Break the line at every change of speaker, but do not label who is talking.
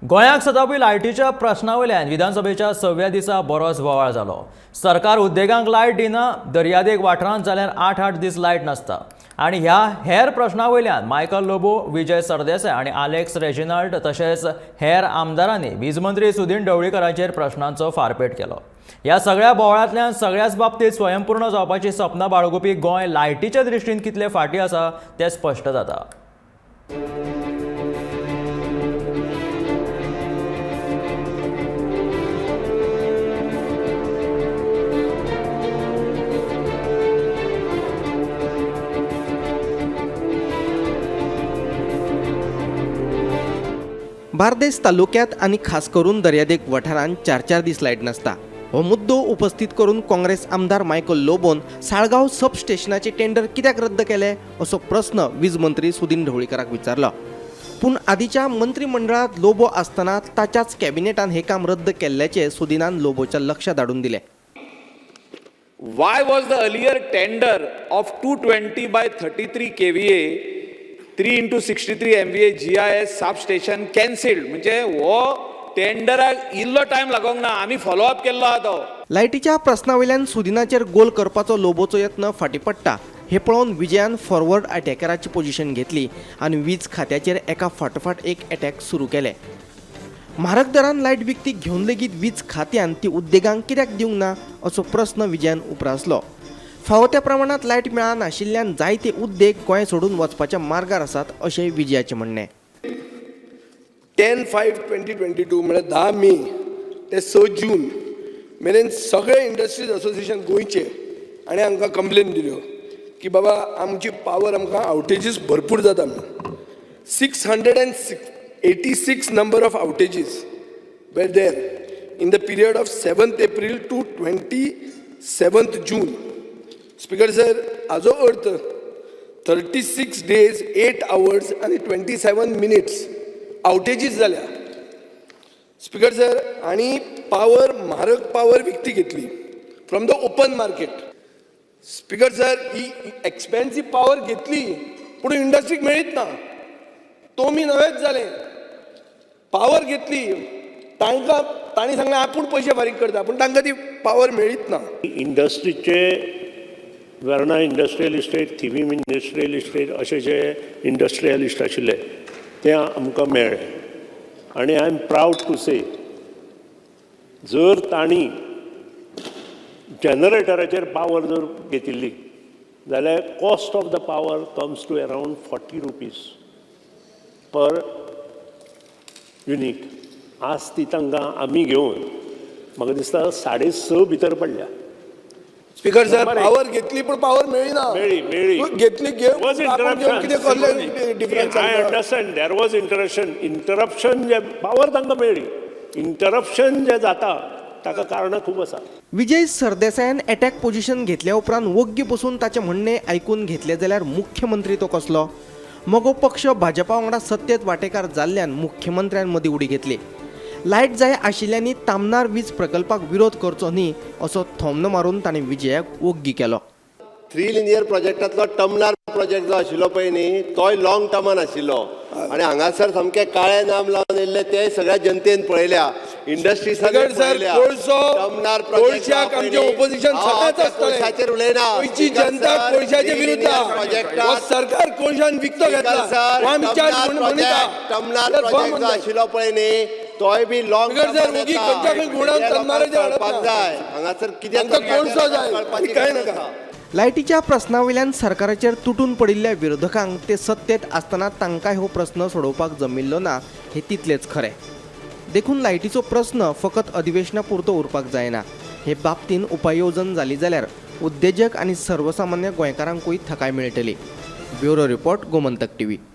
गोंयाक सतावपी लायटीच्या प्रश्नावयल्यान विधानसभेच्या 6व्या दिसा बरोच बोवाळ जालो। सरकार उद्देगांक लायट दिना, दर्यादेग वाठारांत जाल्यार 8 दीस लायट नासता आनी ह्या हेर प्रश्नावयल्यान मायकल लोबो, विजय सरदेसाय आनी आलेक्स रेजिनाल्ड तशेंच हेर आमदारांनी वीज मंत्री सुदीन ढवळीकरांचेर प्रश्नांचो फारपेट केलो। ह्या सगळ्या बोवाळांतल्यान सगळ्याच बाबतीत स्वयंपूर्ण जावपाची सपनां बाळगुपी गोंय लायटीच्या दृश्टीन कितले फाटीं आसा तें स्पश्ट जाता।
बार्देस तालुक्यात आणि खास करून दर्यादेग वाठारांत 4 दीस लायट नासता। हो मुद्दो उपस्थित करून काँग्रेस आमदार मायकल लोबोन साळगांव सब स्टेशनाचे टेंडर कित्याक रद्द केले असो प्रश्न वीज मंत्री सुदीन ढवळीकराक विचारलो। पूण आदींच्या मंत्रिमंडळात लोबो आसतना ताच्याच कॅबिनेटान हे काम रद्द केल्ल्याचे सुदीनान लोबोच्या लक्षात हाडून दिले।
Why was the earlier tender of 220 by 33 kVA 3 into 63 MVA GIS substation cancelled? म्हणजे हो टेंडराक इल्लो टाइम लागोंक ना, आमी फॉलो अप केल्लो आहा तो।
लायटीच्या प्रश्नावयल्यान सुदीनाचेर गोल करपाचो लोबोचो यत्न फाटीं पडटा हे पळोवन विजयान फॉरवर्ड अटॅकराची पोझिशन घेतली आनी वीज खात्याचेर एका फाटोफाट एक अटॅक सुरू केले। म्हारग दरान लायट विकती घेवन लेगीत वीज खात्यान ती उद्देगांक कित्याक दिवंक ना असो प्रस्न विजयान उपरासलो। फावो त्या प्रमाणात लायट मेळनाशिल्ल्यान जायते उद्देग गोंय सोडून वचपाच्या मार्गार आसात अशें विजयाचें म्हणणें।
10/5/2022 म्हळ्यार 10 मे ते 6 जून मेरेन सगळे इंडस्ट्रीज असोसिएशन गोंयचे आनी आमकां कंप्लेन दिल्यो की बाबा आमची पावर आमकां आउटेजीस भरपूर जाता म्हणून। 686 number of outages were there in the period of 7th April to 27th June. Speaker sir, हाजो अर्थ 36 days, 8 hours आणि 27 minutes outages जाल्या। स्पीकर सर, आणि पावर म्हारग पावर विकती घेतली from the open market. Speaker sir, he expensive power घेतली पूण इंडस्ट्रीक मेळीत ना, तोमी नवेच जाले। पावर घेतली तांणी सांगलें आपूण पयशे फारीक करता पूण तांकां ती पावर मेळीत ना।
इंडस्ट्रीचे Verna industrial estate, Thivim industrial estate अशे जे इंडस्ट्रियलिस्ट आशिल्ले ते आमकां मेळ्ळे आनी I am proud to say जर तांणी जनरेटराचेर पावर जर घेतिल्ली जाल्यार cost of the power comes to around 40 rupees per unit. आज ती तांकां आमी घेवन म्हाका दिसता 6.5 भितर पडल्या।
स्पीकर सर, पावर घेतली पण पावर मेळ्ळी ना।
मेळ्ळी
घेतली difference.
I understand there was interruption जे पावर तांकां मेळ्ळी, इंटरप्शन जे जाता ताका कारणां खूब आसा।
विजय सरदेसायान अटॅक पोझिशन घेतल्या उपरांत वग्गी बसून ताचें म्हणणें आयकून घेतलें जाल्यार मुख्यमंत्री तो कसलो? मगो पक्ष भाजपा वांगडा सत्तेत वांटेकार जाल्ल्यान मुख्यमंत्र्यान मदीं उडी घेतली। लायट जाय आशिल्ल्यांनी तामनार वीज प्रकल्पाक विरोध करचो न्ही असो थोमणो मारून ताणें विजयाक वग्गी केलो।
3 लिनियर प्रोजेक्टांतलो टर्मनार प्रोजेक्ट जो आशिल्लो पळय न्ही, तोय लॉंग टर्मान आशिल्लो आनी हांगासर सामके काळे नाम लावन येयल्ले ते सगळ्या जनतेन पळयल्या, इंडस्ट्री सगळ्या पळयल्या। टर्मनार प्रोजेक्टाक आमचे ऑपोजिशन सदांच आसतलें, कोळशाचेर उलयना। गोंयची जनता कोळशाचे विरुद्ध आहा, सरकार कोळशान विकतो घेतला। टर्मनार प्रोजेक्ट जो आशिल्लो पळय न्ही, तोय बी लॉंग टर्मान जाय। हांगासर कित्याक कोळसो जाय काय नाका।
लायटीच्या प्रस्नावयल्यान सरकाराचेर तुटून पडिल्ल्या विरोधकांक ते सत्तेत आसतना तांकांय हो प्रस्न सोडोवपाक जमिल्लो ना हे तितलेच खरें। देखून लायटीचो प्रस्न फकत अधिवेशना पुरतो उरपाक जायना। हे बाबतीन उपाय येवजण जाली जाल्यार उद्देजक आनी सर्वसामान्य गोंयकारांकूय थाकाय मेळटली। Bureau report, Gomantak TV.